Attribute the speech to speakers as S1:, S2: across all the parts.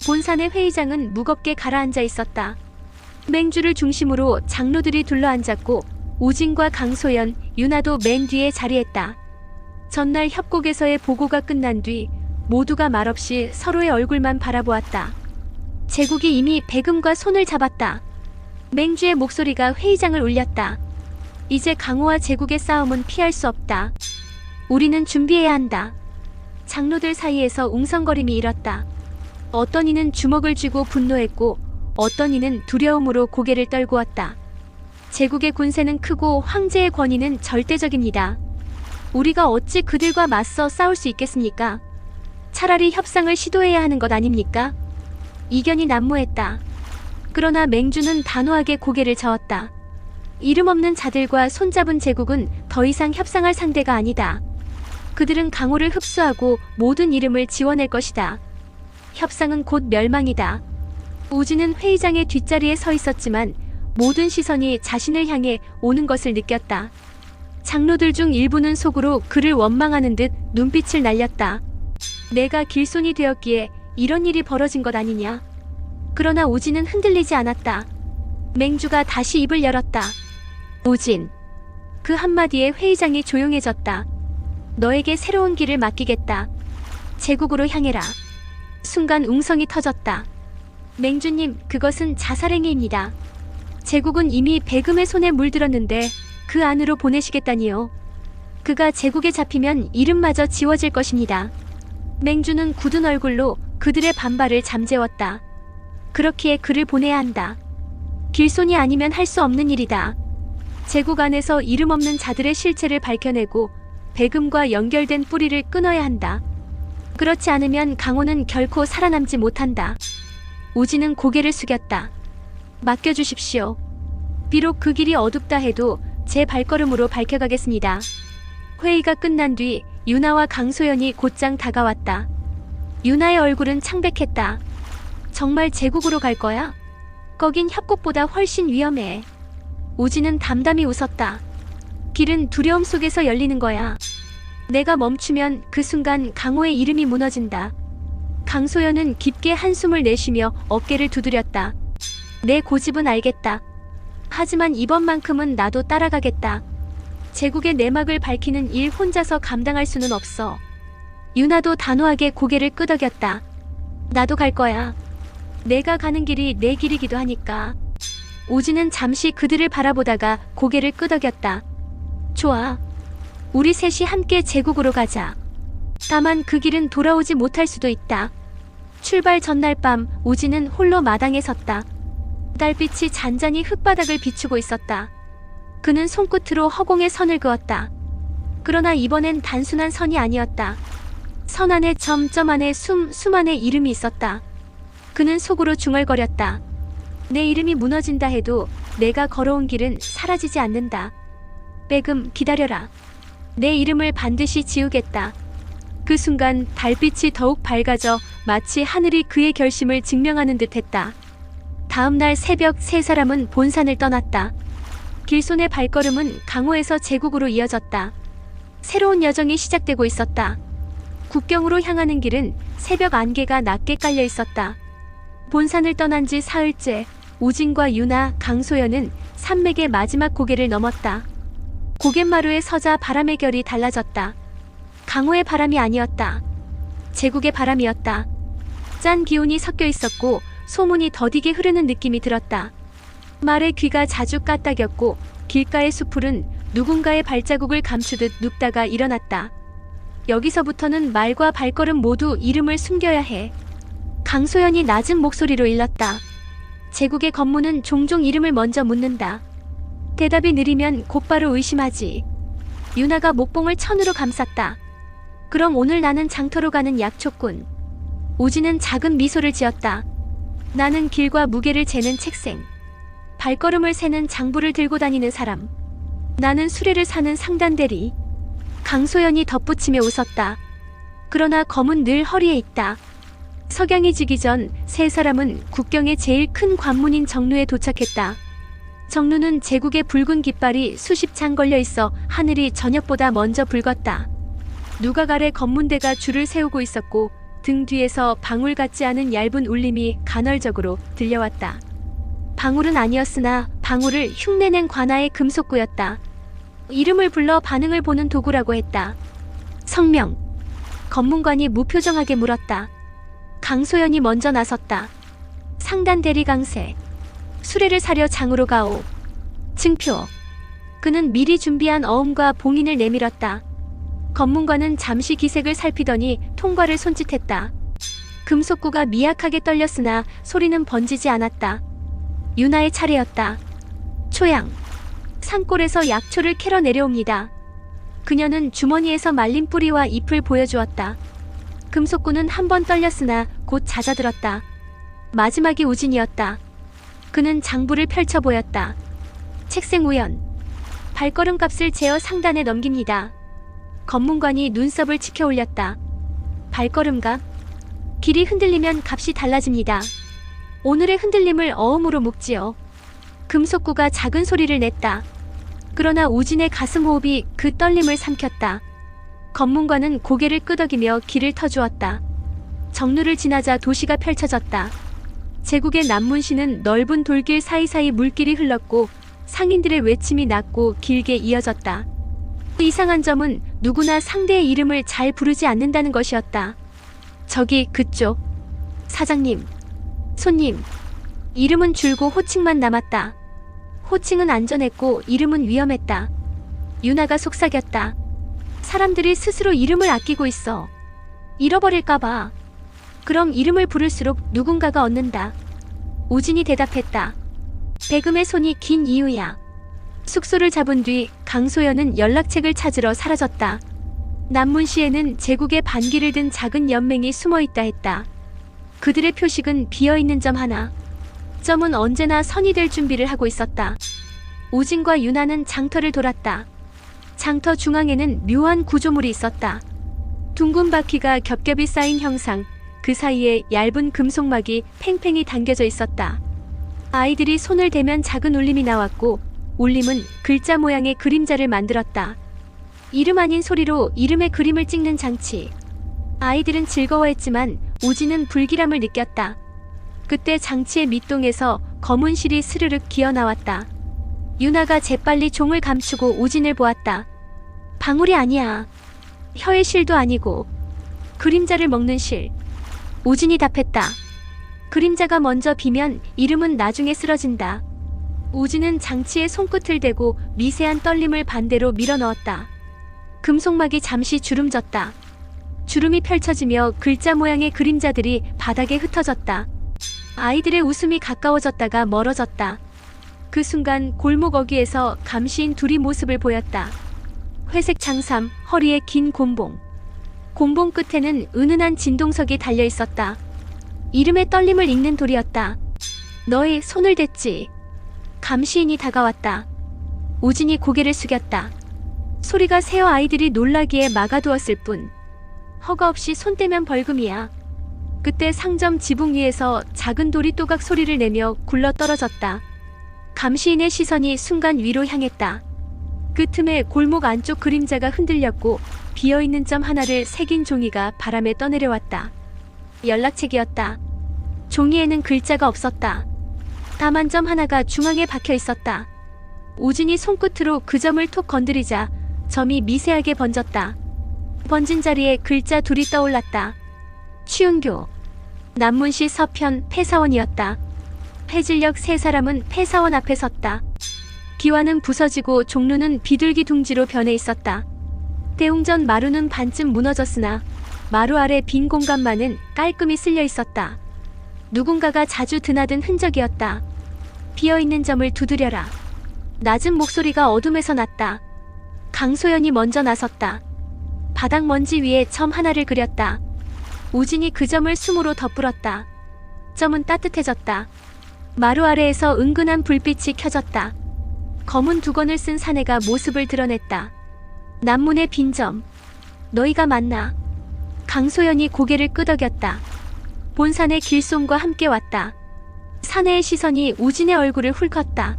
S1: 본산의 회의장은 무겁게 가라앉아 있었다. 맹주를 중심으로 장로들이 둘러앉았고 우진과 강소연, 윤아도 맨 뒤에 자리했다. 전날 협곡에서의 보고가 끝난 뒤 모두가 말없이 서로의 얼굴만 바라보았다. 제국이 이미 배금과 손을 잡았다. 맹주의 목소리가 회의장을 울렸다. 이제 강호와 제국의 싸움은 피할 수 없다. 우리는 준비해야 한다. 장로들 사이에서 웅성거림이 일었다. 어떤 이는 주먹을 쥐고 분노했고 어떤 이는 두려움으로 고개를 떨구었다. 제국의 군세는 크고 황제의 권위는 절대적입니다. 우리가 어찌 그들과 맞서 싸울 수 있겠습니까? 차라리 협상을 시도해야 하는 것 아닙니까? 이견이 난무했다. 그러나 맹주는 단호하게 고개를 저었다. 이름 없는 자들과 손잡은 제국은 더 이상 협상할 상대가 아니다. 그들은 강호를 흡수하고 모든 이름을 지워낼 것이다. 협상은 곧 멸망이다. 우진은 회의장의 뒷자리에 서 있었지만 모든 시선이 자신을 향해 오는 것을 느꼈다. 장로들 중 일부는 속으로 그를 원망하는 듯 눈빛을 날렸다. 내가 길손이 되었기에 이런 일이 벌어진 것 아니냐. 그러나 우진은 흔들리지 않았다. 맹주가 다시 입을 열었다. 우진. 그 한마디에 회의장이 조용해졌다. 너에게 새로운 길을 맡기겠다. 제국으로 향해라. 순간 웅성이 터졌다. 맹주님, 그것은 자살행위입니다. 제국은 이미 배금의 손에 물들었는데 그 안으로 보내시겠다니요. 그가 제국에 잡히면 이름마저 지워질 것입니다. 맹주는 굳은 얼굴로 그들의 반발을 잠재웠다. 그렇기에 그를 보내야 한다. 길손이 아니면 할 수 없는 일이다. 제국 안에서 이름 없는 자들의 실체를 밝혀내고 배금과 연결된 뿌리를 끊어야 한다. 그렇지 않으면 강호는 결코 살아남지 못한다. 우진은 고개를 숙였다. 맡겨주십시오. 비록 그 길이 어둡다 해도 제 발걸음으로 밝혀가겠습니다. 회의가 끝난 뒤 윤아와 강소연이 곧장 다가왔다. 윤아의 얼굴은 창백했다. 정말 제국으로 갈 거야? 거긴 협곡보다 훨씬 위험해. 우진은 담담히 웃었다. 길은 두려움 속에서 열리는 거야. 내가 멈추면 그 순간 강호의 이름이 무너진다. 강소연은 깊게 한숨을 내쉬며 어깨를 두드렸다. 내 고집은 알겠다. 하지만 이번만큼은 나도 따라가겠다. 제국의 내막을 밝히는 일 혼자서 감당할 수는 없어. 윤아도 단호하게 고개를 끄덕였다. 나도 갈 거야. 내가 가는 길이 내 길이기도 하니까. 우진은 잠시 그들을 바라보다가 고개를 끄덕였다. 좋아. 우리 셋이 함께 제국으로 가자. 다만 그 길은 돌아오지 못할 수도 있다. 출발 전날 밤 우진은 홀로 마당에 섰다. 달빛이 잔잔히 흙바닥을 비추고 있었다. 그는 손끝으로 허공에 선을 그었다. 그러나 이번엔 단순한 선이 아니었다. 선 안에 점점 안에 수만의 이름이 있었다. 그는 속으로 중얼거렸다. 내 이름이 무너진다 해도 내가 걸어온 길은 사라지지 않는다. 배금, 기다려라. 내 이름을 반드시 지우겠다. 그 순간 달빛이 더욱 밝아져 마치 하늘이 그의 결심을 증명하는 듯했다. 다음 날 새벽 세 사람은 본산을 떠났다. 길손의 발걸음은 강호에서 제국으로 이어졌다. 새로운 여정이 시작되고 있었다. 국경으로 향하는 길은 새벽 안개가 낮게 깔려 있었다. 본산을 떠난 지 사흘째 우진과 윤아, 강소연은 산맥의 마지막 고개를 넘었다. 고갯마루에 서자 바람의 결이 달라졌다. 강호의 바람이 아니었다. 제국의 바람이었다. 짠 기운이 섞여 있었고 소문이 더디게 흐르는 느낌이 들었다. 말의 귀가 자주 까딱였고 길가의 수풀은 누군가의 발자국을 감추듯 눕다가 일어났다. 여기서부터는 말과 발걸음 모두 이름을 숨겨야 해. 강소연이 낮은 목소리로 일렀다. 제국의 검문은 종종 이름을 먼저 묻는다. 대답이 느리면 곧바로 의심하지. 윤아가 목봉을 천으로 감쌌다. 그럼 오늘 나는 장터로 가는 약초꾼. 우진은 작은 미소를 지었다. 나는 길과 무게를 재는 책생. 발걸음을 세는 장부를 들고 다니는 사람. 나는 수레를 사는 상단대리. 강소연이 덧붙이며 웃었다. 그러나 검은 늘 허리에 있다. 석양이 지기 전 세 사람은 국경의 제일 큰 관문인 정루에 도착했다. 정루는 제국의 붉은 깃발이 수십 장 걸려 있어 하늘이 저녁보다 먼저 붉었다. 누각 아래 검문대가 줄을 세우고 있었고 등 뒤에서 방울 같지 않은 얇은 울림이 간헐적으로 들려왔다. 방울은 아니었으나 방울을 흉내낸 관아의 금속구였다. 이름을 불러 반응을 보는 도구라고 했다. 성명. 검문관이 무표정하게 물었다. 강소연이 먼저 나섰다. 상단 대리 강세. 수레를 사려 장으로 가오. 증표. 그는 미리 준비한 어음과 봉인을 내밀었다. 검문관은 잠시 기색을 살피더니 통과를 손짓했다. 금속구가 미약하게 떨렸으나 소리는 번지지 않았다. 유나의 차례였다. 초양. 산골에서 약초를 캐러 내려옵니다. 그녀는 주머니에서 말린 뿌리와 잎을 보여주었다. 금속구는 한 번 떨렸으나 곧 잦아들었다. 마지막이 우진이었다. 그는 장부를 펼쳐 보였다. 책생 우연. 발걸음값을 제어 상단에 넘깁니다. 검문관이 눈썹을 치켜 올렸다. 발걸음값? 길이 흔들리면 값이 달라집니다. 오늘의 흔들림을 어음으로 묶지요. 금속구가 작은 소리를 냈다. 그러나 우진의 가슴 호흡이 그 떨림을 삼켰다. 검문관은 고개를 끄덕이며 길을 터주었다. 정루를 지나자 도시가 펼쳐졌다. 제국의 남문시는 넓은 돌길 사이사이 물길이 흘렀고 상인들의 외침이 낮고 길게 이어졌다. 이상한 점은 누구나 상대의 이름을 잘 부르지 않는다는 것이었다. 저기 그쪽. 사장님. 손님. 이름은 줄고 호칭만 남았다. 호칭은 안전했고 이름은 위험했다. 유나가 속삭였다. 사람들이 스스로 이름을 아끼고 있어. 잃어버릴까봐. 그럼 이름을 부를수록 누군가가 얻는다. 우진이 대답했다. 배금의 손이 긴 이유야. 숙소를 잡은 뒤 강소연은 연락책을 찾으러 사라졌다. 남문시에는 제국의 반기를 든 작은 연맹이 숨어있다 했다. 그들의 표식은 비어있는 점 하나. 점은 언제나 선이 될 준비를 하고 있었다. 우진과 유나는 장터를 돌았다. 장터 중앙에는 묘한 구조물이 있었다. 둥근 바퀴가 겹겹이 쌓인 형상, 그 사이에 얇은 금속막이 팽팽히 당겨져 있었다. 아이들이 손을 대면 작은 울림이 나왔고 울림은 글자 모양의 그림자를 만들었다. 이름 아닌 소리로 이름의 그림을 찍는 장치. 아이들은 즐거워했지만 우진은 불길함을 느꼈다. 그때 장치의 밑동에서 검은 실이 스르륵 기어나왔다. 유나가 재빨리 종을 감추고 우진을 보았다. 방울이 아니야. 혀의 실도 아니고 그림자를 먹는 실. 우진이 답했다. 그림자가 먼저 비면 이름은 나중에 쓰러진다. 우진은 장치에 손끝을 대고 미세한 떨림을 반대로 밀어넣었다. 금속막이 잠시 주름졌다. 주름이 펼쳐지며 글자 모양의 그림자들이 바닥에 흩어졌다. 아이들의 웃음이 가까워졌다가 멀어졌다. 그 순간 골목 어귀에서 감시인 둘이 모습을 보였다. 회색 장삼, 허리에 긴 곤봉. 곤봉 끝에는 은은한 진동석이 달려 있었다. 이름의 떨림을 읽는 돌이었다. 너의 손을 댔지. 감시인이 다가왔다. 우진이 고개를 숙였다. 소리가 새어 아이들이 놀라기에 막아두었을 뿐. 허가 없이 손 떼면 벌금이야. 그때 상점 지붕 위에서 작은 돌이 또각 소리를 내며 굴러 떨어졌다. 감시인의 시선이 순간 위로 향했다. 그 틈에 골목 안쪽 그림자가 흔들렸고 비어있는 점 하나를 새긴 종이가 바람에 떠내려왔다. 연락책이었다. 종이에는 글자가 없었다. 다만 점 하나가 중앙에 박혀 있었다. 우진이 손끝으로 그 점을 톡 건드리자 점이 미세하게 번졌다. 번진 자리에 글자 둘이 떠올랐다. 추은교. 남문시 서편 폐사원이었다. 해질녘 세 사람은 폐사원 앞에 섰다. 기와는 부서지고 종루는 비둘기 둥지로 변해 있었다. 대웅전 마루는 반쯤 무너졌으나 마루 아래 빈 공간만은 깔끔히 쓸려 있었다. 누군가가 자주 드나든 흔적이었다. 비어있는 점을 두드려라. 낮은 목소리가 어둠에서 났다. 강소연이 먼저 나섰다. 바닥 먼지 위에 점 하나를 그렸다. 우진이 그 점을 숨으로 덧불었다. 점은 따뜻해졌다. 마루 아래에서 은근한 불빛이 켜졌다. 검은 두건을 쓴 사내가 모습을 드러냈다. 남문의 빈점. 너희가 맞나? 강소연이 고개를 끄덕였다. 본산의 길송과 함께 왔다. 사내의 시선이 우진의 얼굴을 훑었다.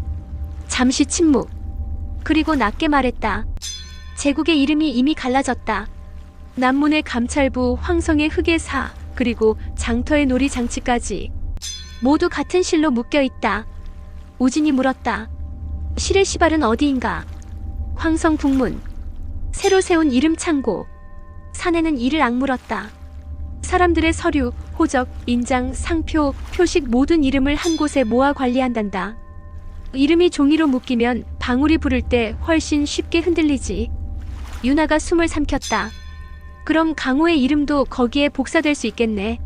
S1: 잠시 침묵. 그리고 낮게 말했다. 제국의 이름이 이미 갈라졌다. 남문의 감찰부 황성의 흑의 사, 그리고 장터의 놀이 장치까지 모두 같은 실로 묶여 있다. 우진이 물었다. 실의 시발은 어디인가? 황성 북문. 새로 세운 이름 창고. 사내는 이를 악물었다. 사람들의 서류, 호적, 인장, 상표, 표식 모든 이름을 한 곳에 모아 관리한단다. 이름이 종이로 묶이면 방울이 부를 때 훨씬 쉽게 흔들리지. 유나가 숨을 삼켰다. 그럼 강호의 이름도 거기에 복사될 수 있겠네.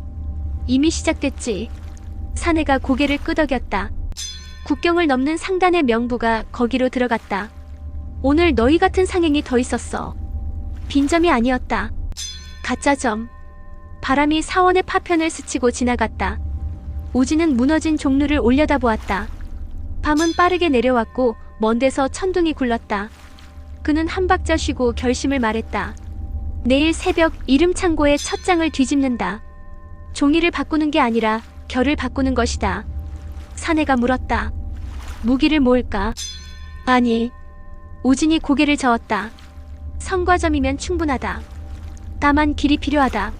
S1: 이미 시작됐지. 사내가 고개를 끄덕였다. 국경을 넘는 상단의 명부가 거기로 들어갔다. 오늘 너희 같은 상행이 더 있었어. 빈점이 아니었다. 가짜점. 바람이 사원의 파편을 스치고 지나갔다. 우진은 무너진 종루를 올려다보았다. 밤은 빠르게 내려왔고 먼 데서 천둥이 굴렀다. 그는 한 박자 쉬고 결심을 말했다. 내일 새벽 이름 창고의 첫 장을 뒤집는다. 종이를 바꾸는 게 아니라 결을 바꾸는 것이다. 사내가 물었다. 무기를 모을까? 아니. 우진이 고개를 저었다. 성과점이면 충분하다. 다만 길이 필요하다.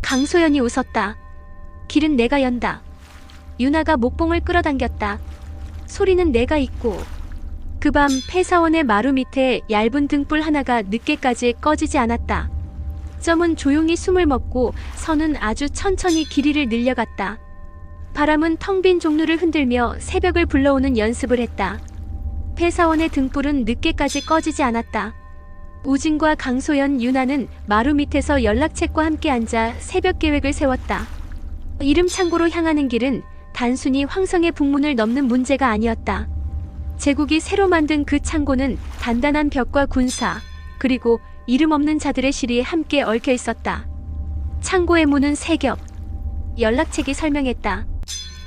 S1: 강소연이 웃었다. 길은 내가 연다. 유나가 목봉을 끌어당겼다. 소리는 내가 있고. 그 밤 폐사원의 마루 밑에 얇은 등불 하나가 늦게까지 꺼지지 않았다. 점은 조용히 숨을 먹고 선은 아주 천천히 길이를 늘려갔다. 바람은 텅 빈 종루를 흔들며 새벽을 불러오는 연습을 했다. 폐사원의 등불은 늦게까지 꺼지지 않았다. 우진과 강소연, 유나는 마루 밑에서 연락책과 함께 앉아 새벽 계획을 세웠다. 이름 창고로 향하는 길은 단순히 황성의 북문을 넘는 문제가 아니었다. 제국이 새로 만든 그 창고는 단단한 벽과 군사, 그리고 이름 없는 자들의 실이 함께 얽혀 있었다. 창고의 문은 세 겹. 연락책이 설명했다.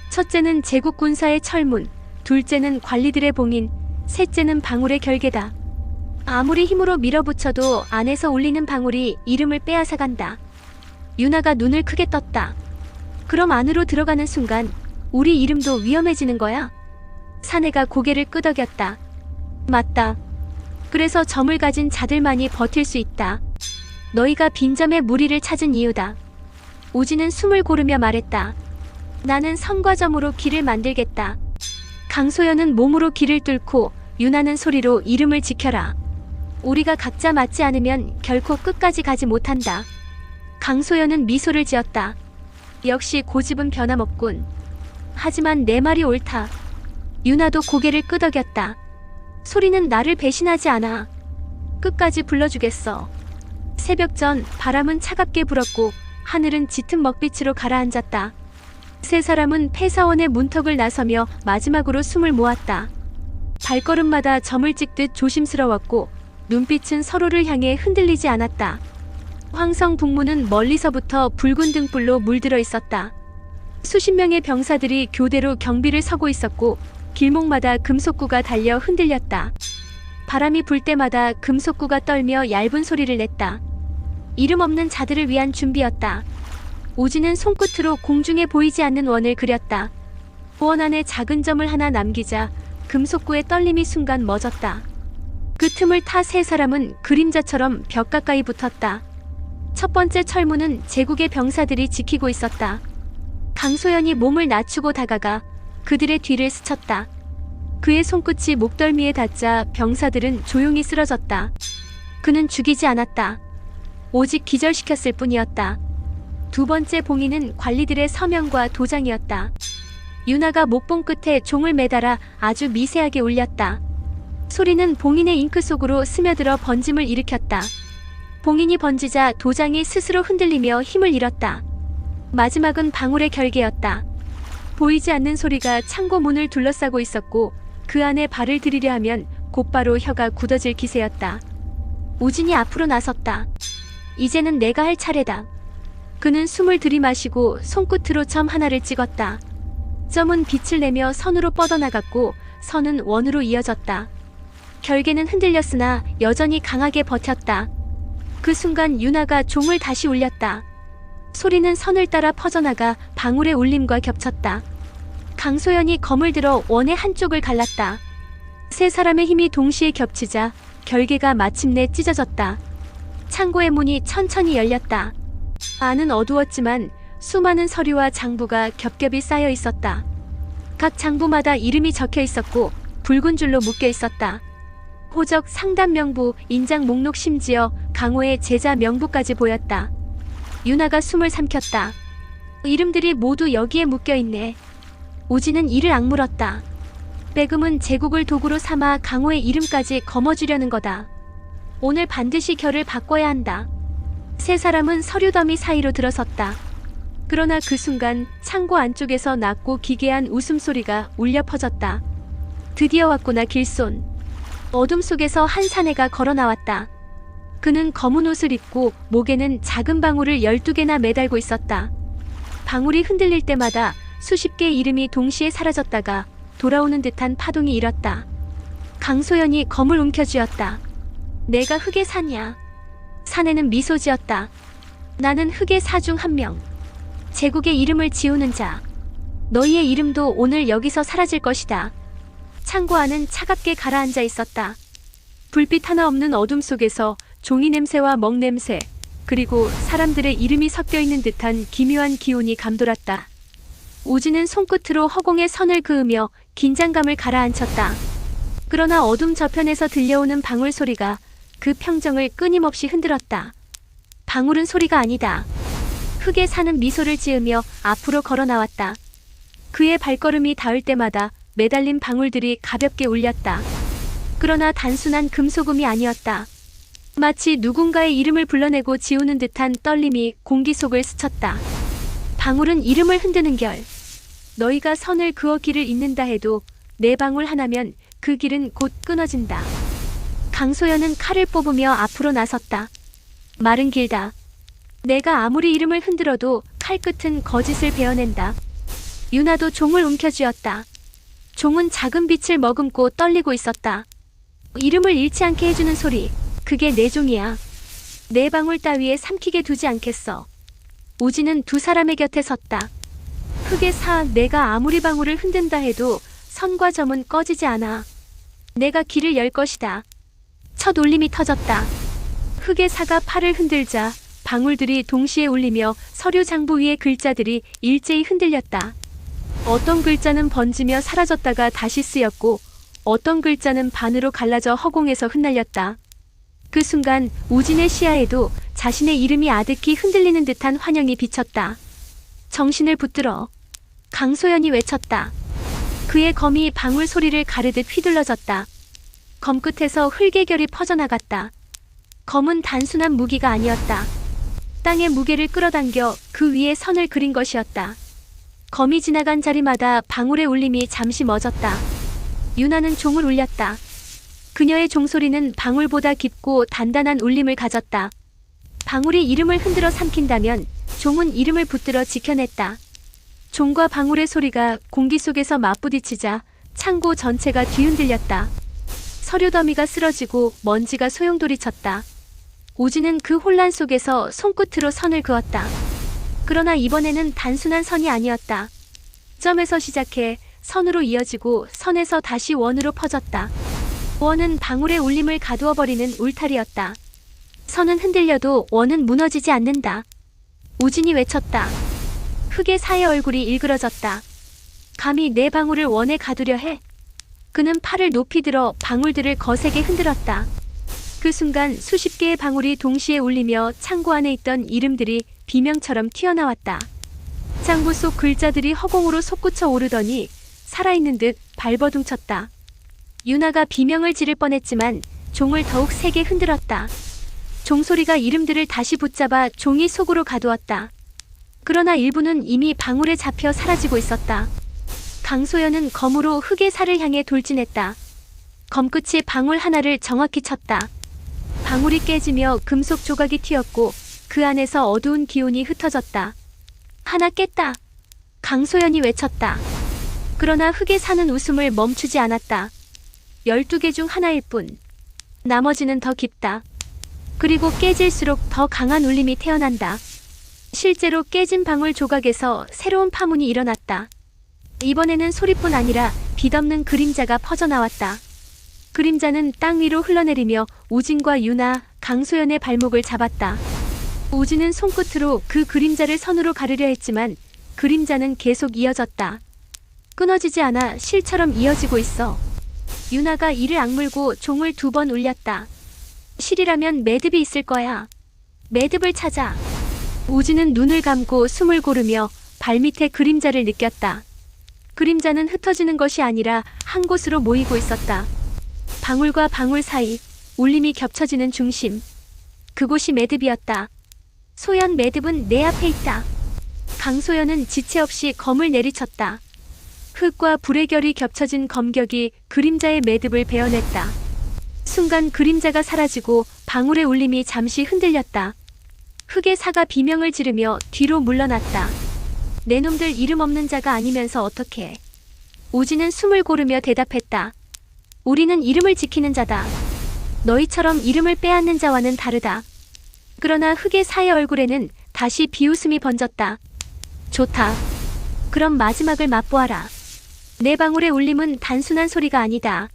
S1: 첫째는 제국 군사의 철문, 둘째는 관리들의 봉인, 셋째는 방울의 결계다. 아무리 힘으로 밀어붙여도 안에서 울리는 방울이 이름을 빼앗아간다. 유나가 눈을 크게 떴다. 그럼 안으로 들어가는 순간 우리 이름도 위험해지는 거야? 사내가 고개를 끄덕였다. 맞다. 그래서 점을 가진 자들만이 버틸 수 있다. 너희가 빈점의 무리를 찾은 이유다. 우진은 숨을 고르며 말했다. 나는 선과 점으로 길을 만들겠다. 강소연은 몸으로 길을 뚫고 유나는 소리로 이름을 지켜라. 우리가 각자 맞지 않으면 결코 끝까지 가지 못한다. 강소연은 미소를 지었다. 역시 고집은 변함없군. 하지만 내 말이 옳다. 유나도 고개를 끄덕였다. 소리는 나를 배신하지 않아. 끝까지 불러주겠어. 새벽 전 바람은 차갑게 불었고 하늘은 짙은 먹빛으로 가라앉았다. 세 사람은 폐사원의 문턱을 나서며 마지막으로 숨을 모았다. 발걸음마다 점을 찍듯 조심스러웠고 눈빛은 서로를 향해 흔들리지 않았다. 황성 북문은 멀리서부터 붉은 등불로 물들어 있었다. 수십 명의 병사들이 교대로 경비를 서고 있었고 길목마다 금속구가 달려 흔들렸다. 바람이 불 때마다 금속구가 떨며 얇은 소리를 냈다. 이름 없는 자들을 위한 준비였다. 우진은 손끝으로 공중에 보이지 않는 원을 그렸다. 원 안에 작은 점을 하나 남기자 금속구의 떨림이 순간 멎었다. 그 틈을 타 세 사람은 그림자처럼 벽 가까이 붙었다. 첫 번째 철문은 제국의 병사들이 지키고 있었다. 강소연이 몸을 낮추고 다가가 그들의 뒤를 스쳤다. 그의 손끝이 목덜미에 닿자 병사들은 조용히 쓰러졌다. 그는 죽이지 않았다. 오직 기절시켰을 뿐이었다. 두 번째 봉인은 관리들의 서명과 도장이었다. 유나가 목봉 끝에 종을 매달아 아주 미세하게 울렸다. 소리는 봉인의 잉크 속으로 스며들어 번짐을 일으켰다. 봉인이 번지자 도장이 스스로 흔들리며 힘을 잃었다. 마지막은 방울의 결계였다. 보이지 않는 소리가 창고 문을 둘러싸고 있었고 그 안에 발을 들이려 하면 곧바로 혀가 굳어질 기세였다. 우진이 앞으로 나섰다. 이제는 내가 할 차례다. 그는 숨을 들이마시고 손끝으로 점 하나를 찍었다. 점은 빛을 내며 선으로 뻗어나갔고 선은 원으로 이어졌다. 결계는 흔들렸으나 여전히 강하게 버텼다. 그 순간 유나가 종을 다시 울렸다. 소리는 선을 따라 퍼져나가 방울의 울림과 겹쳤다. 강소연이 검을 들어 원의 한쪽을 갈랐다. 세 사람의 힘이 동시에 겹치자 결계가 마침내 찢어졌다. 창고의 문이 천천히 열렸다. 안은 어두웠지만 수많은 서류와 장부가 겹겹이 쌓여 있었다. 각 장부마다 이름이 적혀 있었고 붉은 줄로 묶여 있었다. 호적, 상담 명부, 인장 목록, 심지어 강호의 제자 명부까지 보였다. 유나가 숨을 삼켰다. 이름들이 모두 여기에 묶여있네. 우진은 이를 악물었다. 빼금은 제국을 도구로 삼아 강호의 이름까지 거머쥐려는 거다. 오늘 반드시 결을 바꿔야 한다. 세 사람은 서류 더미 사이로 들어섰다. 그러나 그 순간 창고 안쪽에서 낮고 기괴한 웃음소리가 울려 퍼졌다. 드디어 왔구나, 길손. 어둠 속에서 한 사내가 걸어 나왔다. 그는 검은 옷을 입고 목에는 작은 방울을 12개나 매달고 있었다. 방울이 흔들릴 때마다 수십 개의 이름이 동시에 사라졌다가 돌아오는 듯한 파동이 일었다. 강소연이 검을 움켜쥐었다. 내가 흑의 사냐? 사내는 미소 지었다. 나는 흑의 사 중 한 명. 제국의 이름을 지우는 자. 너희의 이름도 오늘 여기서 사라질 것이다. 창고 안은 차갑게 가라앉아 있었다. 불빛 하나 없는 어둠 속에서 종이 냄새와 먹 냄새, 그리고 사람들의 이름이 섞여 있는 듯한 기묘한 기운이 감돌았다. 우진은 손끝으로 허공에 선을 그으며 긴장감을 가라앉혔다. 그러나 어둠 저편에서 들려오는 방울 소리가 그 평정을 끊임없이 흔들었다. 방울은 소리가 아니다. 흙에 사는 미소를 지으며 앞으로 걸어 나왔다. 그의 발걸음이 닿을 때마다 매달린 방울들이 가볍게 울렸다. 그러나 단순한 금소금이 아니었다. 마치 누군가의 이름을 불러내고 지우는 듯한 떨림이 공기 속을 스쳤다. 방울은 이름을 흔드는 결. 너희가 선을 그어 길을 잇는다 해도 내 방울 하나면 그 길은 곧 끊어진다. 강소연은 칼을 뽑으며 앞으로 나섰다. 말은 길다. 내가 아무리 이름을 흔들어도 칼끝은 거짓을 베어낸다. 유나도 종을 움켜쥐었다. 종은 작은 빛을 머금고 떨리고 있었다. 이름을 잃지 않게 해주는 소리, 그게 내 종이야. 내 방울 따위에 삼키게 두지 않겠어. 우진은 두 사람의 곁에 섰다. 흑의 사, 내가 아무리 방울을 흔든다 해도 선과 점은 꺼지지 않아. 내가 길을 열 것이다. 첫 울림이 터졌다. 흑의 사가 팔을 흔들자 방울들이 동시에 울리며 서류 장부 위의 글자들이 일제히 흔들렸다. 어떤 글자는 번지며 사라졌다가 다시 쓰였고 어떤 글자는 반으로 갈라져 허공에서 흩날렸다. 그 순간 우진의 시야에도 자신의 이름이 아득히 흔들리는 듯한 환영이 비쳤다. 정신을 붙들어. 강소연이 외쳤다. 그의 검이 방울 소리를 가르듯 휘둘러졌다. 검 끝에서 흙의 결이 퍼져나갔다. 검은 단순한 무기가 아니었다. 땅의 무게를 끌어당겨 그 위에 선을 그린 것이었다. 검이 지나간 자리마다 방울의 울림이 잠시 멎었다. 유나는 종을 울렸다. 그녀의 종소리는 방울보다 깊고 단단한 울림을 가졌다. 방울이 이름을 흔들어 삼킨다면 종은 이름을 붙들어 지켜냈다. 종과 방울의 소리가 공기 속에서 맞부딪히자 창고 전체가 뒤흔들렸다. 서류 더미가 쓰러지고 먼지가 소용돌이쳤다. 우진은 그 혼란 속에서 손끝으로 선을 그었다. 그러나 이번에는 단순한 선이 아니었다. 점에서 시작해 선으로 이어지고 선에서 다시 원으로 퍼졌다. 원은 방울의 울림을 가두어버리는 울타리였다. 선은 흔들려도 원은 무너지지 않는다. 우진이 외쳤다. 흙의 사의 얼굴이 일그러졌다. 감히 내 방울을 원에 가두려 해? 그는 팔을 높이 들어 방울들을 거세게 흔들었다. 그 순간 수십 개의 방울이 동시에 울리며 창고 안에 있던 이름들이 비명처럼 튀어나왔다. 창부 속 글자들이 허공으로 솟구쳐 오르더니 살아있는 듯 발버둥쳤다. 유나가 비명을 지를 뻔했지만 종을 더욱 세게 흔들었다. 종소리가 이름들을 다시 붙잡아 종이 속으로 가두었다. 그러나 일부는 이미 방울에 잡혀 사라지고 있었다. 강소연은 검으로 흙의 살을 향해 돌진했다. 검끝이 방울 하나를 정확히 쳤다. 방울이 깨지며 금속 조각이 튀었고 그 안에서 어두운 기운이 흩어졌다. 하나 깼다. 강소연이 외쳤다. 그러나 흙에 사는 웃음을 멈추지 않았다. 12개 중 하나일 뿐. 나머지는 더 깊다. 그리고 깨질수록 더 강한 울림이 태어난다. 실제로 깨진 방울 조각에서 새로운 파문이 일어났다. 이번에는 소리뿐 아니라 빛없는 그림자가 퍼져나왔다. 그림자는 땅 위로 흘러내리며 우진과 유나, 강소연의 발목을 잡았다. 오지는 손끝으로 그 그림자를 선으로 가르려 했지만 그림자는 계속 이어졌다. 끊어지지 않아 실처럼 이어지고 있어. 유나가 이를 악물고 종을 2번 울렸다. 실이라면 매듭이 있을 거야. 매듭을 찾아. 오지는 눈을 감고 숨을 고르며 발밑에 그림자를 느꼈다. 그림자는 흩어지는 것이 아니라 한 곳으로 모이고 있었다. 방울과 방울 사이 울림이 겹쳐지는 중심. 그곳이 매듭이었다. 소연, 매듭은 내 앞에 있다. 강소연은 지체 없이 검을 내리쳤다. 흙과 불의 결이 겹쳐진 검격이 그림자의 매듭을 베어냈다. 순간 그림자가 사라지고 방울의 울림이 잠시 흔들렸다. 흙의 사가 비명을 지르며 뒤로 물러났다. 내 놈들 이름 없는 자가 아니면서 어떡해. 오지는 숨을 고르며 대답했다. 우리는 이름을 지키는 자다. 너희처럼 이름을 빼앗는 자와는 다르다. 그러나 흙의 사의 얼굴에는 다시 비웃음이 번졌다. 좋다. 그럼 마지막을 맛보아라. 내 방울의 울림은 단순한 소리가 아니다.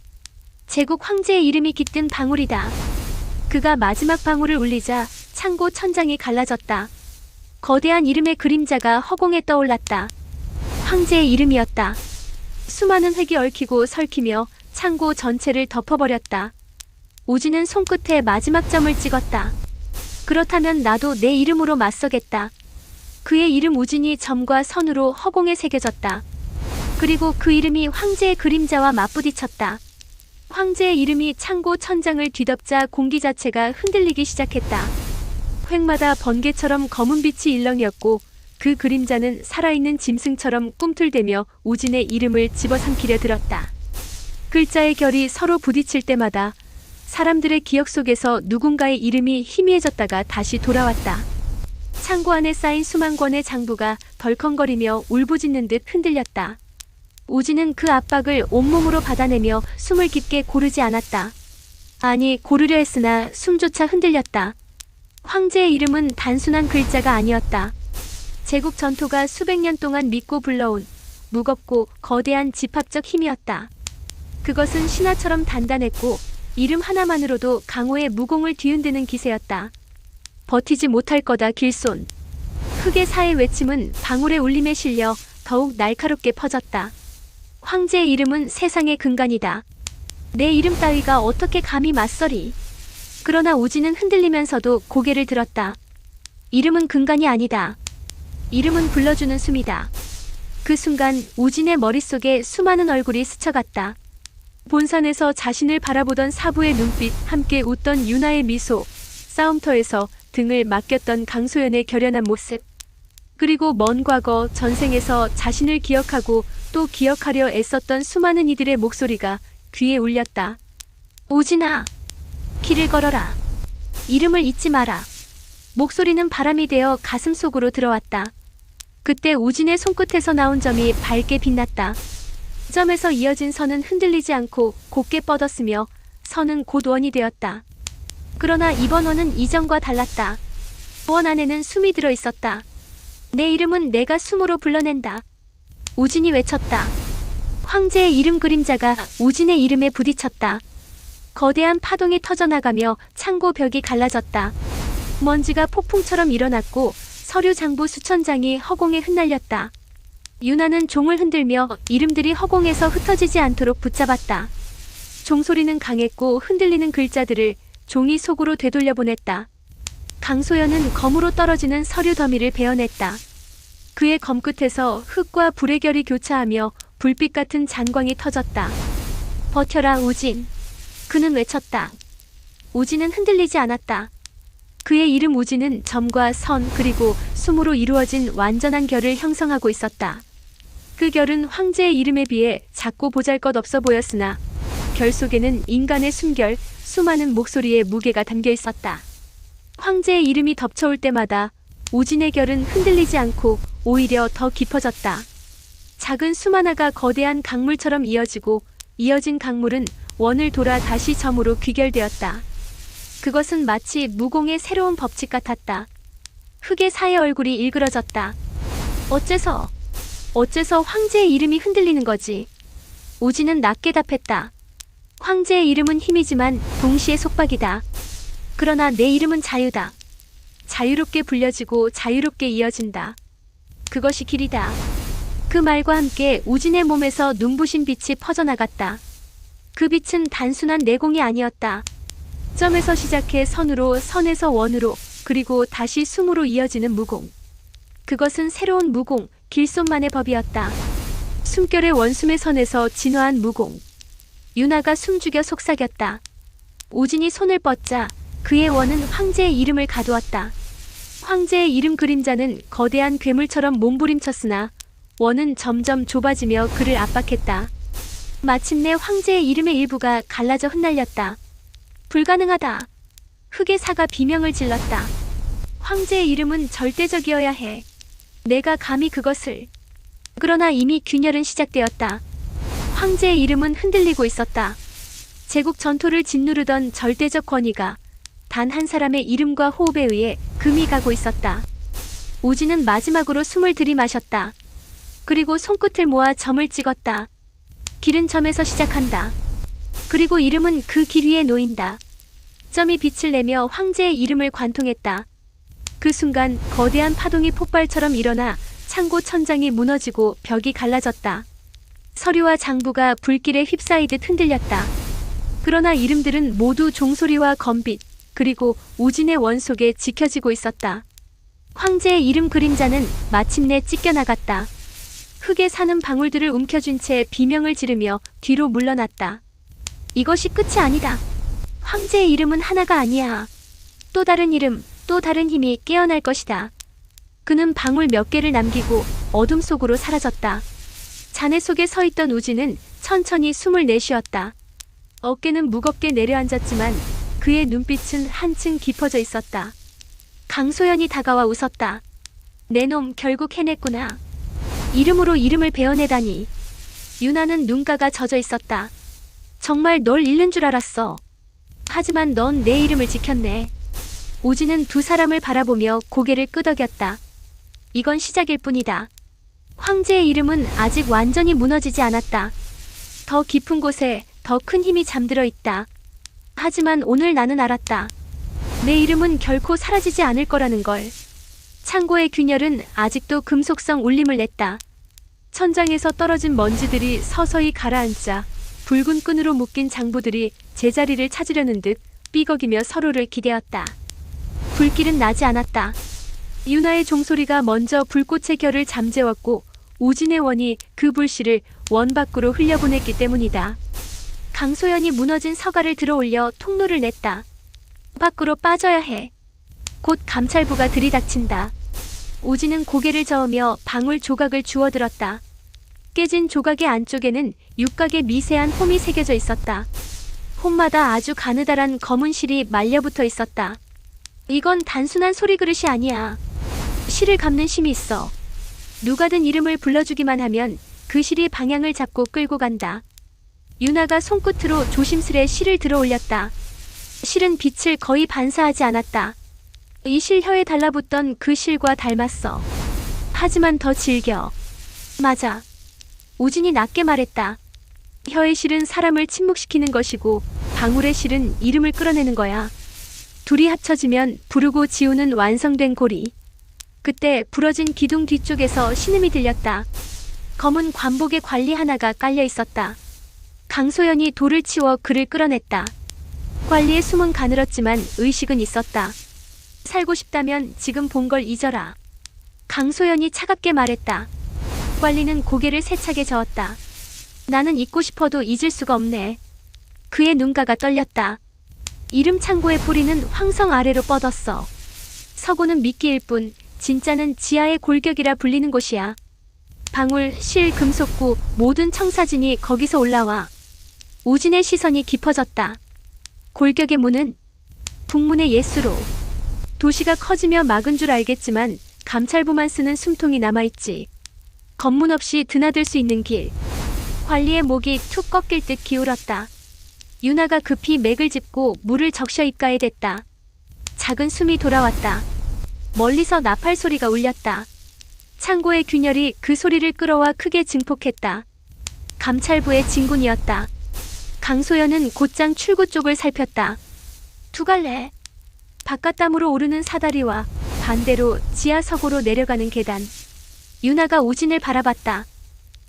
S1: 제국 황제의 이름이 깃든 방울이다. 그가 마지막 방울을 울리자 창고 천장이 갈라졌다. 거대한 이름의 그림자가 허공에 떠올랐다. 황제의 이름이었다. 수많은 획이 얽히고 설키며 창고 전체를 덮어버렸다. 오지는 손끝에 마지막 점을 찍었다. 그렇다면 나도 내 이름으로 맞서겠다. 그의 이름 우진이 점과 선으로 허공에 새겨졌다. 그리고 그 이름이 황제의 그림자와 맞부딪혔다. 황제의 이름이 창고 천장을 뒤덮자 공기 자체가 흔들리기 시작했다. 획마다 번개처럼 검은 빛이 일렁였고 그 그림자는 살아있는 짐승처럼 꿈틀대며 우진의 이름을 집어삼키려 들었다. 글자의 결이 서로 부딪힐 때마다 사람들의 기억 속에서 누군가의 이름이 희미해졌다가 다시 돌아왔다. 창고 안에 쌓인 수만 권의 장부가 덜컹거리며 울부짖는 듯 흔들렸다. 오지는 그 압박을 온몸으로 받아내며 숨을 깊게 고르지 않았다. 아니, 고르려 했으나 숨조차 흔들렸다. 황제의 이름은 단순한 글자가 아니었다. 제국 전토가 수백 년 동안 믿고 불러온 무겁고 거대한 집합적 힘이었다. 그것은 신화처럼 단단했고 이름 하나만으로도 강호의 무공을 뒤흔드는 기세였다. 버티지 못할 거다 길손. 흙의 사의 외침은 방울의 울림에 실려 더욱 날카롭게 퍼졌다. 황제의 이름은 세상의 근간이다. 내 이름 따위가 어떻게 감히 맞서리. 그러나 오지는 흔들리면서도 고개를 들었다. 이름은 근간이 아니다. 이름은 불러주는 숨이다. 그 순간 오진의 머릿속에 수많은 얼굴이 스쳐갔다. 본산에서 자신을 바라보던 사부의 눈빛, 함께 웃던 유나의 미소, 싸움터에서 등을 맡겼던 강소연의 결연한 모습, 그리고 먼 과거 전생에서 자신을 기억하고 또 기억하려 애썼던 수많은 이들의 목소리가 귀에 울렸다. 오진아, 길을 걸어라. 이름을 잊지 마라. 목소리는 바람이 되어 가슴 속으로 들어왔다. 그때 오진의 손끝에서 나온 점이 밝게 빛났다. 점에서 이어진 선은 흔들리지 않고 곧게 뻗었으며 선은 곧 원이 되었다. 그러나 이번 원은 이전과 달랐다. 원 안에는 숨이 들어 있었다. 내 이름은 내가 숨으로 불러낸다. 오진이 외쳤다. 황제의 이름 그림자가 오진의 이름에 부딪혔다. 거대한 파동이 터져나가며 창고 벽이 갈라졌다. 먼지가 폭풍처럼 일어났고 서류 장부 수천 장이 허공에 흩날렸다. 유나는 종을 흔들며 이름들이 허공에서 흩어지지 않도록 붙잡았다. 종소리는 강했고 흔들리는 글자들을 종이 속으로 되돌려보냈다. 강소연은 검으로 떨어지는 서류 더미를 베어냈다. 그의 검끝에서 흙과 불의 결이 교차하며 불빛 같은 잔광이 터졌다. 버텨라 우진. 그는 외쳤다. 우진은 흔들리지 않았다. 그의 이름 우진은 점과 선 그리고 숨으로 이루어진 완전한 결을 형성하고 있었다. 그 결은 황제의 이름에 비해 작고 보잘것없어 보였으나 결 속에는 인간의 숨결, 수많은 목소리의 무게가 담겨 있었다. 황제의 이름이 덮쳐올 때마다 오진의 결은 흔들리지 않고 오히려 더 깊어졌다. 작은 숨 하나가 거대한 강물처럼 이어지고 이어진 강물은 원을 돌아 다시 점으로 귀결되었다. 그것은 마치 무공의 새로운 법칙 같았다. 흙의 사의 얼굴이 일그러졌다. 어째서 황제의 이름이 흔들리는 거지? 오지는 낮게 답했다. 황제의 이름은 힘이지만 동시에 속박이다. 그러나 내 이름은 자유다. 자유롭게 불려지고 자유롭게 이어진다. 그것이 길이다. 그 말과 함께 우진의 몸에서 눈부신 빛이 퍼져나갔다. 그 빛은 단순한 내공이 아니었다. 점에서 시작해 선으로, 선에서 원으로, 그리고 다시 숨으로 이어지는 무공. 그것은 새로운 무공, 길손만의 법이었다. 숨결의 원숨의 선에서 진화한 무공. 유나가 숨죽여 속삭였다. 우진이 손을 뻗자 그의 원은 황제의 이름을 가두었다. 황제의 이름 그림자는 거대한 괴물처럼 몸부림쳤으나 원은 점점 좁아지며 그를 압박했다. 마침내 황제의 이름의 일부가 갈라져 흩날렸다. 불가능하다. 흑의 사가 비명을 질렀다. 황제의 이름은 절대적이어야 해. 내가 감히 그것을. 그러나 이미 균열은 시작되었다. 황제의 이름은 흔들리고 있었다. 제국 전토를 짓누르던 절대적 권위가 단 한 사람의 이름과 호흡에 의해 금이 가고 있었다. 우진은 마지막으로 숨을 들이마셨다. 그리고 손끝을 모아 점을 찍었다. 길은 점에서 시작한다. 그리고 이름은 그 길 위에 놓인다. 점이 빛을 내며 황제의 이름을 관통했다. 그 순간 거대한 파동이 폭발처럼 일어나 창고 천장이 무너지고 벽이 갈라졌다. 서류와 장부가 불길에 휩싸이듯 흔들렸다. 그러나 이름들은 모두 종소리와 검빛, 그리고 우진의 원 속에 지켜지고 있었다. 황제의 이름 그림자는 마침내 찢겨나갔다. 흙에 사는 방울들을 움켜쥔 채 비명을 지르며 뒤로 물러났다. 이것이 끝이 아니다. 황제의 이름은 하나가 아니야. 또 다른 이름, 또 다른 힘이 깨어날 것이다. 그는 방울 몇 개를 남기고 어둠 속으로 사라졌다. 잔해 속에 서 있던 우진은 천천히 숨을 내쉬었다. 어깨는 무겁게 내려앉았지만 그의 눈빛은 한층 깊어져 있었다. 강소연이 다가와 웃었다. 내 놈 결국 해냈구나. 이름으로 이름을 베어내다니. 유나는 눈가가 젖어 있었다. 정말 널 잃는 줄 알았어. 하지만 넌 내 이름을 지켰네. 우진은 두 사람을 바라보며 고개를 끄덕였다. 이건 시작일 뿐이다. 황제의 이름은 아직 완전히 무너지지 않았다. 더 깊은 곳에 더 큰 힘이 잠들어 있다. 하지만 오늘 나는 알았다. 내 이름은 결코 사라지지 않을 거라는 걸. 창고의 균열은 아직도 금속성 울림을 냈다. 천장에서 떨어진 먼지들이 서서히 가라앉자 붉은 끈으로 묶인 장부들이 제자리를 찾으려는 듯 삐걱이며 서로를 기대었다. 불길은 나지 않았다. 유나의 종소리가 먼저 불꽃의 결을 잠재웠고 우진의 원이 그 불씨를 원 밖으로 흘려보냈기 때문이다. 강소연이 무너진 서가를 들어올려 통로를 냈다. 밖으로 빠져야 해. 곧 감찰부가 들이닥친다. 우진은 고개를 저으며 방울 조각을 주워들었다. 깨진 조각의 안쪽에는 육각의 미세한 홈이 새겨져 있었다. 홈마다 아주 가느다란 검은 실이 말려붙어 있었다. 이건 단순한 소리 그릇이 아니야. 실을 감는 힘이 있어. 누가든 이름을 불러주기만 하면 그 실이 방향을 잡고 끌고 간다. 유나가 손끝으로 조심스레 실을 들어 올렸다. 실은 빛을 거의 반사하지 않았다. 이 실 혀에 달라붙던 그 실과 닮았어. 하지만 더 질겨. 맞아. 우진이 낮게 말했다. 혀의 실은 사람을 침묵시키는 것이고 방울의 실은 이름을 끌어내는 거야. 둘이 합쳐지면 부르고 지우는 완성된 고리. 그때 부러진 기둥 뒤쪽에서 신음이 들렸다. 검은 관복의 관리 하나가 깔려 있었다. 강소연이 돌을 치워 그를 끌어냈다. 관리의 숨은 가늘었지만 의식은 있었다. 살고 싶다면 지금 본 걸 잊어라. 강소연이 차갑게 말했다. 관리는 고개를 세차게 저었다. 나는 잊고 싶어도 잊을 수가 없네. 그의 눈가가 떨렸다. 이름 창고의 뿌리는 황성 아래로 뻗었어. 서고는 미끼일 뿐 진짜는 지하의 골격이라 불리는 곳이야. 방울, 실, 금속구 모든 청사진이 거기서 올라와. 우진의 시선이 깊어졌다. 골격의 문은 북문의 예수로. 도시가 커지며 막은 줄 알겠지만 감찰부만 쓰는 숨통이 남아있지. 검문 없이 드나들 수 있는 길. 관리의 목이 툭 꺾일 듯 기울었다. 유나가 급히 맥을 짚고 물을 적셔 입가에 댔다. 작은 숨이 돌아왔다. 멀리서 나팔 소리가 울렸다. 창고의 균열이 그 소리를 끌어와 크게 증폭했다. 감찰부의 진군이었다. 강소연은 곧장 출구 쪽을 살폈다. 두 갈래. 바깥담으로 오르는 사다리와 반대로 지하석으로 내려가는 계단. 유나가 우진을 바라봤다.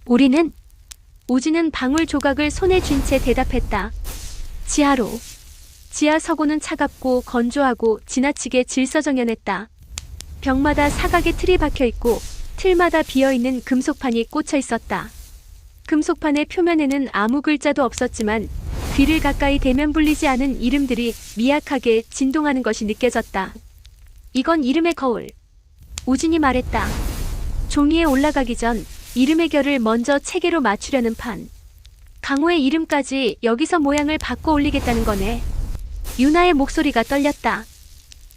S1: 우리는? 우진은 방울 조각을 손에 쥔 채 대답했다. 지하로. 지하석고는 차갑고 건조하고 지나치게 질서정연했다. 벽마다 사각의 틀이 박혀있고 틀마다 비어있는 금속판이 꽂혀 있었다. 금속판의 표면에는 아무 글자도 없었지만 귀를 가까이 대면 불리지 않은 이름들이 미약하게 진동하는 것이 느껴졌다. 이건 이름의 거울. 우진이 말했다. 종이에 올라가기 전 이름의 결을 먼저 체계로 맞추려는 판. 강호의 이름까지 여기서 모양을 바꿔 올리겠다는 거네. 유나의 목소리가 떨렸다.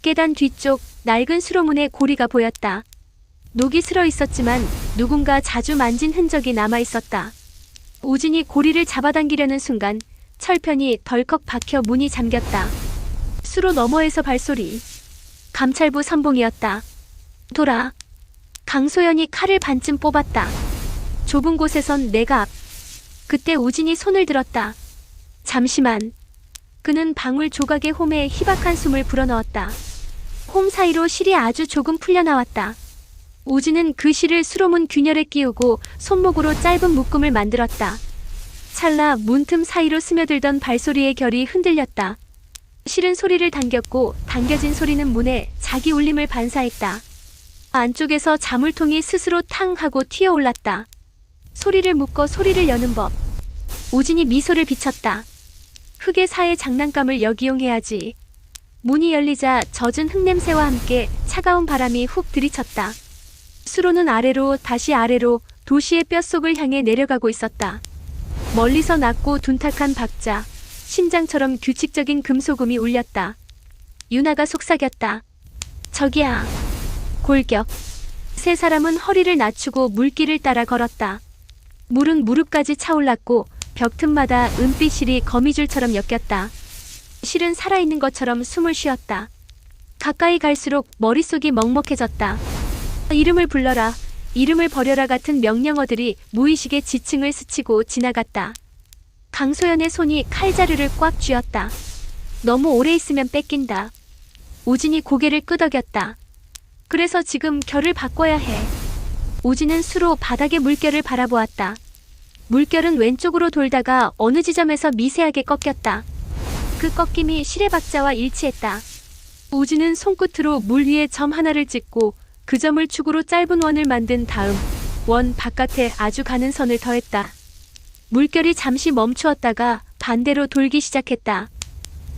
S1: 계단 뒤쪽 낡은 수로문에 고리가 보였다. 녹이 슬어 있었지만 누군가 자주 만진 흔적이 남아 있었다. 우진이 고리를 잡아당기려는 순간 철편이 덜컥 박혀 문이 잠겼다. 수로 너머에서 발소리. 감찰부 선봉이었다. 돌아. 강소연이 칼을 반쯤 뽑았다. 좁은 곳에선 내가 앞. 그때 우진이 손을 들었다. 잠시만. 그는 방울 조각의 홈에 희박한 숨을 불어넣었다. 홈 사이로 실이 아주 조금 풀려나왔다. 우진은 그 실을 수로문 균열에 끼우고 손목으로 짧은 묶음을 만들었다. 찰나 문틈 사이로 스며들던 발소리의 결이 흔들렸다. 실은 소리를 당겼고 당겨진 소리는 문에 자기 울림을 반사했다. 안쪽에서 자물통이 스스로 탕 하고 튀어올랐다. 소리를 묶어 소리를 여는 법. 우진이 미소를 비쳤다. 흙의 사의 장난감을 역이용해야지. 문이 열리자 젖은 흙냄새와 함께 차가운 바람이 훅 들이쳤다. 수로는 아래로 다시 아래로 도시의 뼛속을 향해 내려가고 있었다. 멀리서 낮고 둔탁한 박자, 심장처럼 규칙적인 금소금이 울렸다. 유나가 속삭였다. 저기야. 골격. 세 사람은 허리를 낮추고 물길을 따라 걸었다. 물은 무릎까지 차올랐고 벽 틈마다 은빛 실이 거미줄처럼 엮였다. 실은 살아있는 것처럼 숨을 쉬었다. 가까이 갈수록 머릿속이 먹먹해졌다. 이름을 불러라, 이름을 버려라 같은 명령어들이 무의식의 지층을 스치고 지나갔다. 강소연의 손이 칼자루를 꽉 쥐었다. 너무 오래 있으면 뺏긴다. 우진이 고개를 끄덕였다. 그래서 지금 결을 바꿔야 해. 우진은 수로 바닥의 물결을 바라보았다. 물결은 왼쪽으로 돌다가 어느 지점에서 미세하게 꺾였다. 그 꺾임이 실의 박자와 일치했다. 우진은 손끝으로 물 위에 점 하나를 찍고 그 점을 축으로 짧은 원을 만든 다음 원 바깥에 아주 가는 선을 더했다. 물결이 잠시 멈추었다가 반대로 돌기 시작했다.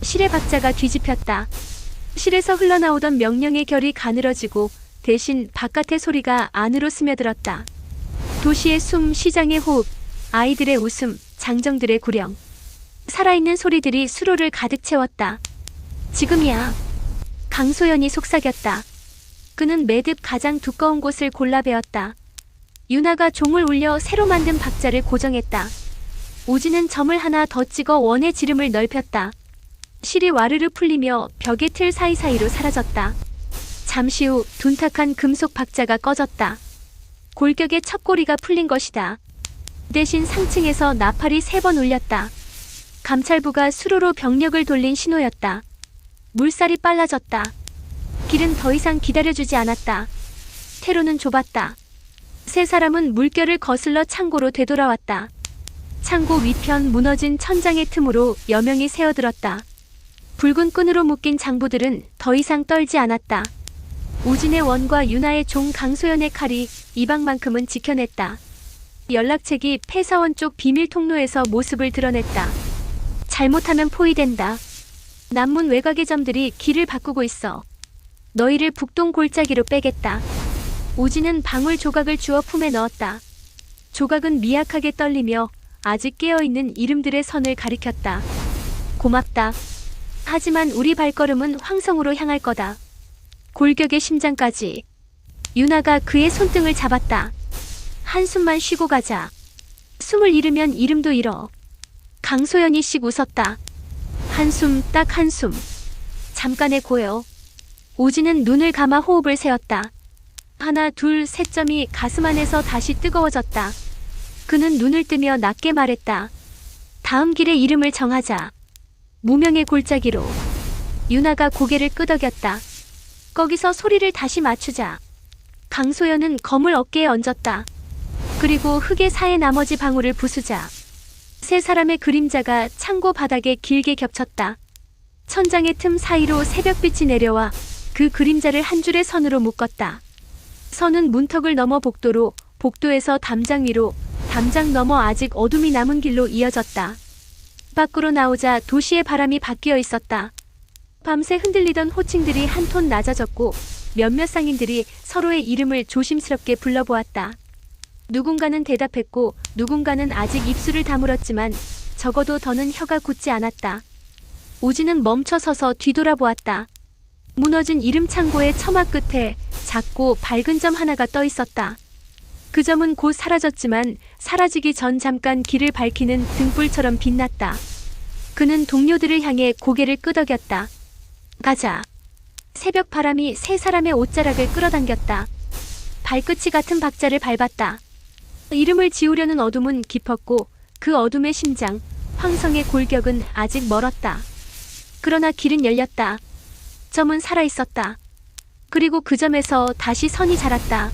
S1: 실의 박자가 뒤집혔다. 실에서 흘러나오던 명령의 결이 가늘어지고 대신 바깥의 소리가 안으로 스며들었다. 도시의 숨, 시장의 호흡, 아이들의 웃음, 장정들의 구령. 살아있는 소리들이 수로를 가득 채웠다. 지금이야. 강소연이 속삭였다. 그는 매듭 가장 두꺼운 곳을 골라 베었다. 유나가 종을 울려 새로 만든 박자를 고정했다. 우진은 점을 하나 더 찍어 원의 지름을 넓혔다. 실이 와르르 풀리며 벽의 틀 사이사이로 사라졌다. 잠시 후 둔탁한 금속 박자가 꺼졌다. 골격의 첫 고리가 풀린 것이다. 대신 상층에서 나팔이 3번 울렸다. 감찰부가 수로로 병력을 돌린 신호였다. 물살이 빨라졌다. 길은 더 이상 기다려주지 않았다. 퇴로는 좁았다. 세 사람은 물결을 거슬러 창고로 되돌아왔다. 창고 위편 무너진 천장의 틈으로 여명이 새어들었다. 붉은 끈으로 묶인 장부들은 더 이상 떨지 않았다. 우진의 원과 유나의 종 강소연의 칼이 이방만큼은 지켜냈다. 연락책이 폐사원 쪽 비밀 통로에서 모습을 드러냈다. 잘못하면 포위된다. 남문 외곽의 점들이 길을 바꾸고 있어. 너희를 북동 골짜기로 빼겠다. 우진은 방울 조각을 주워 품에 넣었다. 조각은 미약하게 떨리며 아직 깨어있는 이름들의 선을 가리켰다. 고맙다. 하지만 우리 발걸음은 황성으로 향할 거다. 골격의 심장까지. 유나가 그의 손등을 잡았다. 한숨만 쉬고 가자. 숨을 잃으면 이름도 잃어. 강소연이 씩 웃었다. 한숨, 딱 한숨. 잠깐의 고요. 우진은 눈을 감아 호흡을 세웠다. 하나, 둘, 셋 점이 가슴 안에서 다시 뜨거워졌다. 그는 눈을 뜨며 낮게 말했다. 다음 길의 이름을 정하자. 무명의 골짜기로. 유나가 고개를 끄덕였다. 거기서 소리를 다시 맞추자. 강소연은 검을 어깨에 얹었다. 그리고 흙에 사의 나머지 방울을 부수자. 세 사람의 그림자가 창고 바닥에 길게 겹쳤다. 천장의 틈 사이로 새벽빛이 내려와 그 그림자를 한 줄의 선으로 묶었다. 선은 문턱을 넘어 복도로, 복도에서 담장 위로, 담장 넘어 아직 어둠이 남은 길로 이어졌다. 밖으로 나오자 도시의 바람이 바뀌어 있었다. 밤새 흔들리던 호칭들이 한 톤 낮아졌고 몇몇 상인들이 서로의 이름을 조심스럽게 불러보았다. 누군가는 대답했고 누군가는 아직 입술을 다물었지만 적어도 더는 혀가 굳지 않았다. 오진은 멈춰서서 뒤돌아보았다. 무너진 이름 창고의 처마 끝에 작고 밝은 점 하나가 떠 있었다. 그 점은 곧 사라졌지만 사라지기 전 잠깐 길을 밝히는 등불처럼 빛났다. 그는 동료들을 향해 고개를 끄덕였다. 가자. 새벽 바람이 세 사람의 옷자락을 끌어당겼다. 발끝이 같은 박자를 밟았다. 이름을 지우려는 어둠은 깊었고 그 어둠의 심장, 황성의 골격은 아직 멀었다. 그러나 길은 열렸다. 점은 살아있었다. 그리고 그 점에서 다시 선이 자랐다.